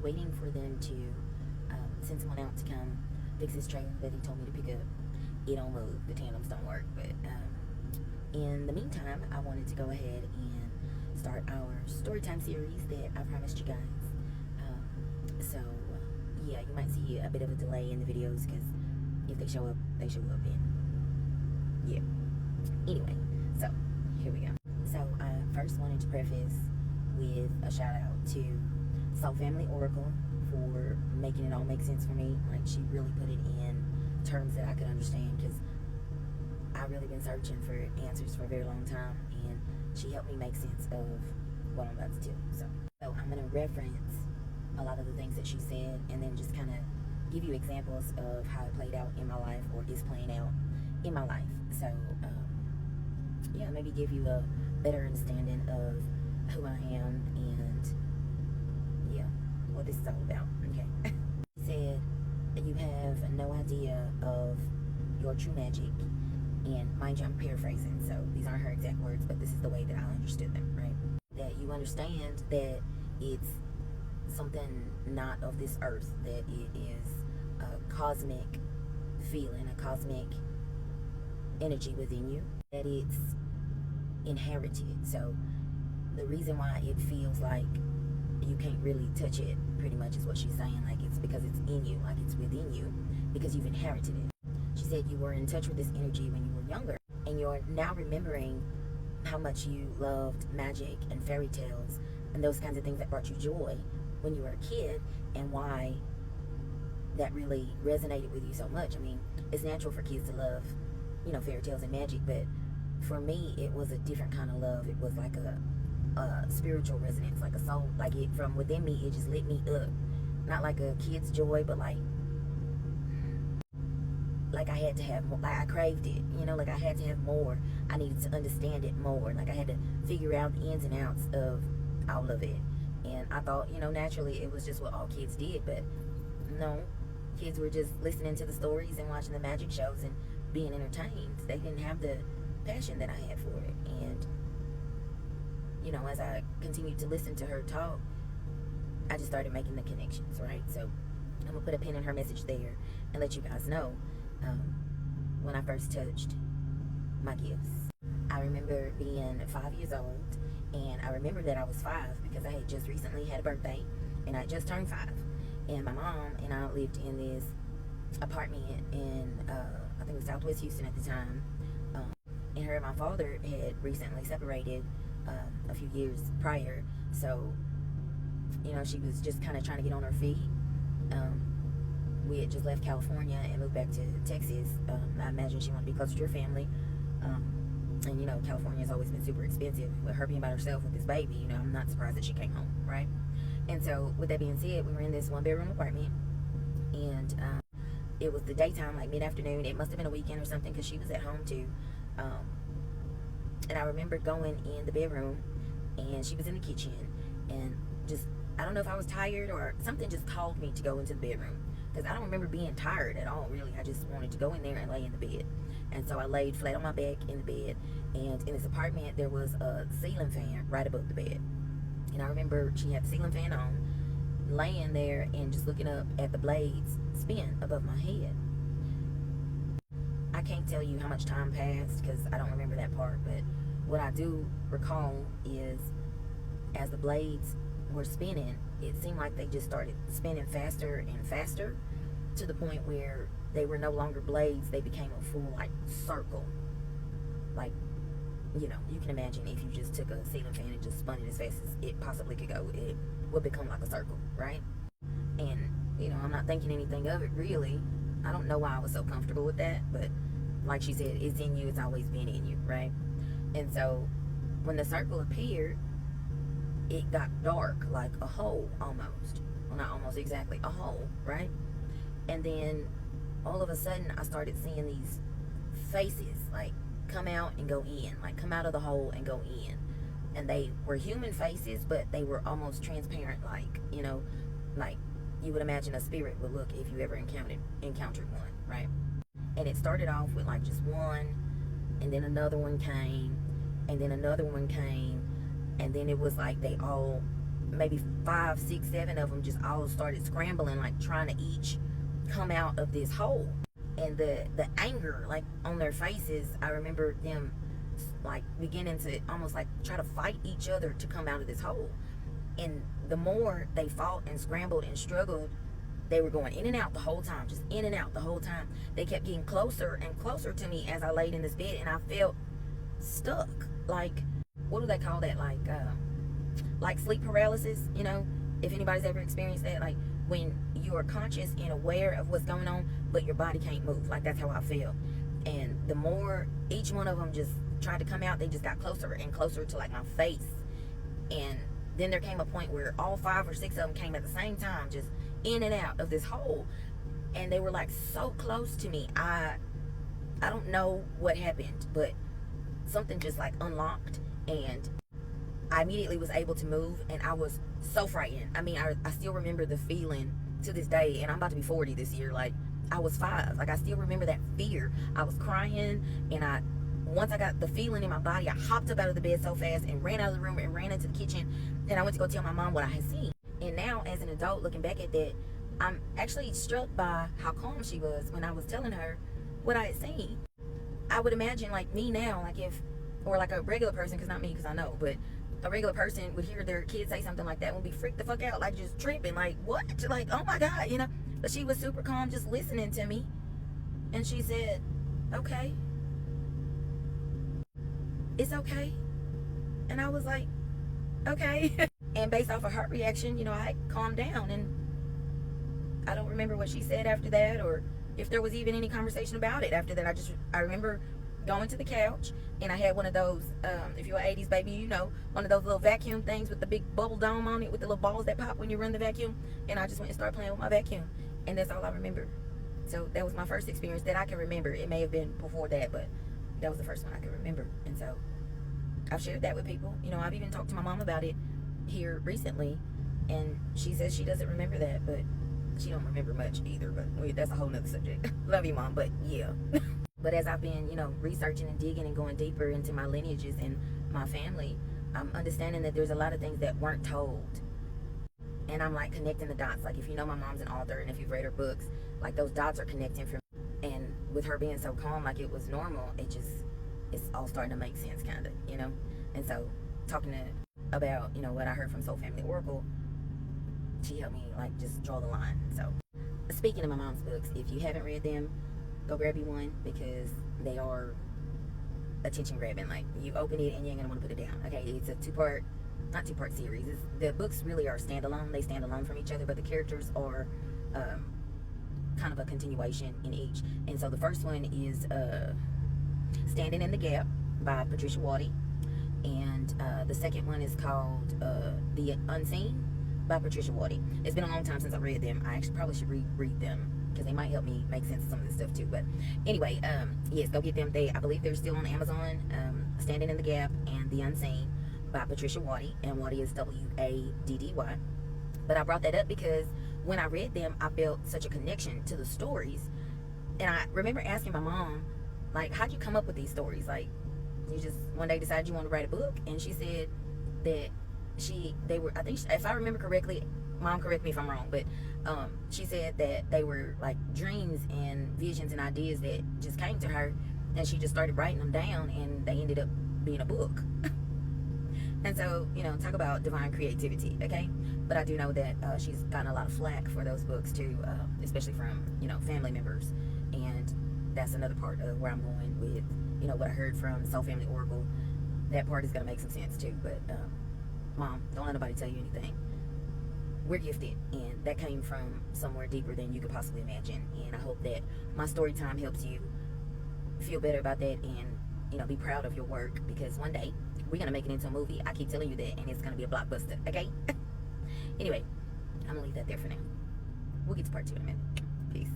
waiting for them to send someone out to come fix this trailer that he told me to pick up. It don't move, the tandems don't work. But in the meantime, I wanted to go ahead and start our storytime series that I promised you guys. So yeah, you might see a bit of a delay in the videos because if they show up, they show up. And yeah. Anyway, so here we go. So I first wanted to preface with a shout out to Soul Family Oracle for making it all make sense for me. Like, she really put it in terms that I could understand, because I've really been searching for answers for a very long time, and she helped me make sense of what I'm about to do. So I'm going to reference a lot of the things that she said, and then just kind of give you examples of how it played out in my life, or is playing out in my life. So yeah, maybe give you a better understanding of who I am and yeah, what this is all about. Okay. He said that you have no idea of your true magic, and mind you, I'm paraphrasing, so these aren't her exact words, but this is the way that I understood them, right? That you understand that it's something not of this earth, that it is a cosmic feeling, a cosmic energy within you, that it's inherited. So the reason why it feels like you can't really touch it, pretty much, is what she's saying. Like, it's because it's in you, like it's within you, because you've inherited it. She said you were in touch with this energy when you were younger, and you're now remembering how much you loved magic and fairy tales and those kinds of things that brought you joy when you were a kid, and why that really resonated with you so much. I mean, it's natural for kids to love, fairy tales and magic, but for me, it was a different kind of love. It was like a spiritual resonance, like a soul, like it from within me, it just lit me up. Not like a kid's joy, but like I had to have more, like I craved it, like I had to have more. I needed to understand it more. Like I had to figure out the ins and outs of all of it. And I thought, naturally it was just what all kids did, but no, kids were just listening to the stories and watching the magic shows and being entertained. They didn't have the passion that I had for it. And as I continued to listen to her talk, I just started making the connections, right? So I'm gonna put a pin in her message there and let you guys know when I first touched my gifts. I remember being 5 years old, and I remember that I was 5 because I had just recently had a birthday, and I just turned 5. And my mom and I lived in this apartment in I think it was Southwest Houston at the time. And her and my father had recently separated a few years prior, so she was just kind of trying to get on her feet. We had just left California and moved back to Texas. I imagine she wanted to be closer to her family, and California has always been super expensive. With her being by herself with this baby, I'm not surprised that she came home, right? And so with that being said, we were in this 1-bedroom apartment, and it was the daytime, like mid-afternoon. It must have been a weekend or something, because she was at home too. And I remember going in the bedroom, and she was in the kitchen, and just, I don't know if I was tired or something just called me to go into the bedroom, because I don't remember being tired at all, really. I just wanted to go in there and lay in the bed. And so I laid flat on my back in the bed, and in this apartment there was a ceiling fan right above the bed. And I remember she had the ceiling fan on, laying there and just looking up at the blades spin above my head. I can't tell you how much time passed because I don't remember that part, but what I do recall is as the blades were spinning, it seemed like they just started spinning faster and faster, to the point where they were no longer blades. They became a full circle. Like, you can imagine if you just took a ceiling fan and just spun it as fast as it possibly could go, it would become like a circle, right? And I'm not thinking anything of it, really. I don't know why I was so comfortable with that, but like she said, it's in you, it's always been in you, right? And so when the circle appeared, it got dark, like a hole almost. Well, not almost, exactly a hole, right? And then all of a sudden I started seeing these faces like come out and go in, like come out of the hole and go in. And they were human faces, but they were almost transparent, like like you would imagine a spirit would look if you ever encountered one, right? And it started off with like just one, and then another one came, and then another one came, and then it was like they all maybe 5, 6, 7 of them just all started scrambling, like trying to each come out of this hole. And the anger, like on their faces, I remember them like beginning to almost like try to fight each other to come out of this hole. And the more they fought and scrambled and struggled, they were going in and out the whole time, just in and out the whole time. They kept getting closer and closer to me as I laid in this bed, and I felt stuck. Like, what do they call that? Like sleep paralysis, you know? If anybody's ever experienced that, like when you are conscious and aware of what's going on, but your body can't move. Like, that's how I feel. And the more each one of them just tried to come out, they just got closer and closer to like my face. And then there came a point where all 5 or 6 of them came at the same time, just in and out of this hole. And they were like so close to me. I don't know what happened, but something just like unlocked, and I immediately was able to move, and I was so frightened. I mean, I still remember the feeling to this day, and I'm about to be 40 this year. Like, I was 5. Like, I still remember that fear. I was crying, and once I got the feeling in my body, I hopped up out of the bed so fast and ran out of the room and ran into the kitchen, and I went to go tell my mom what I had seen. And now, as an adult, looking back at that, I'm actually struck by how calm she was when I was telling her what I had seen. I would imagine, like, me now, like if, or like a regular person, because not me, because I know, but a regular person would hear their kid say something like that, would be freaked the fuck out, like just tripping, like, what? Like, oh my God, you know? But she was super calm, just listening to me. And she said, okay. It's okay. And I was like, okay. And based off of her reaction, you know, I calmed down, and I don't remember what she said after that, or if there was even any conversation about it after that. I remember going to the couch, and I had one of those, if you're an 80s baby, you know, one of those little vacuum things with the big bubble dome on it with the little balls that pop when you run the vacuum. And I just went and started playing with my vacuum, and that's all I remember. So that was my first experience that I can remember. It may have been before that, but that was the first one I can remember. And so I've shared that with people. You know, I've even talked to my mom about it here recently, and she says she doesn't remember that, but she don't remember much either. But that's a whole nother subject. Love you, Mom, but yeah. But as I've been, you know, researching and digging and going deeper into my lineages and my family, I'm understanding that there's a lot of things that weren't told. And I'm like connecting the dots. Like, if you know my mom's an author, and if you've read her books, like those dots are connecting for me. And with her being so calm, like it was normal, it's all starting to make sense, kind of, you know? And so talking about, you know, what I heard from Soul Family Oracle, she helped me like just draw the line. So speaking of my mom's books, if you haven't read them, go grab you one, because they are attention grabbing. Like, you open it and you ain't gonna want to put it down. Okay, it's a not two-part series. The books really are standalone. They stand alone from each other, but the characters are kind of a continuation in each. And so the first one is Standing in the Gap by Patricia Waddy, and the second one is called The Unseen by Patricia Waddy. It's been a long time since I read them. I actually probably should reread them, because they might help me make sense of some of this stuff too. But anyway, yes, go get them. I believe they're still on Amazon. Standing in the Gap and The Unseen by Patricia Waddy, and Waddy is Waddy. But I brought that up because when I read them, I felt such a connection to the stories. And I remember asking my mom, like, how'd you come up with these stories? Like, you just one day decided you wanted to write a book? And she said that they were, I think, if I remember correctly, Mom, correct me if I'm wrong, but she said that they were like dreams and visions and ideas that just came to her, and she just started writing them down, and they ended up being a book. And so, you know, talk about divine creativity, okay? But I do know that she's gotten a lot of flack for those books too, especially from, you know, family members. And that's another part of where I'm going with, you know, what I heard from Soul Family Oracle. That part is going to make some sense too. But Mom, don't let nobody tell you anything. We're gifted, and that came from somewhere deeper than you could possibly imagine. And I hope that my story time helps you feel better about that, and, you know, be proud of your work, because one day we're gonna make it into a movie. I keep telling you that, and it's gonna be a blockbuster, okay? Anyway, I'm gonna leave that there for now. We'll get to part 2 in a minute. Peace.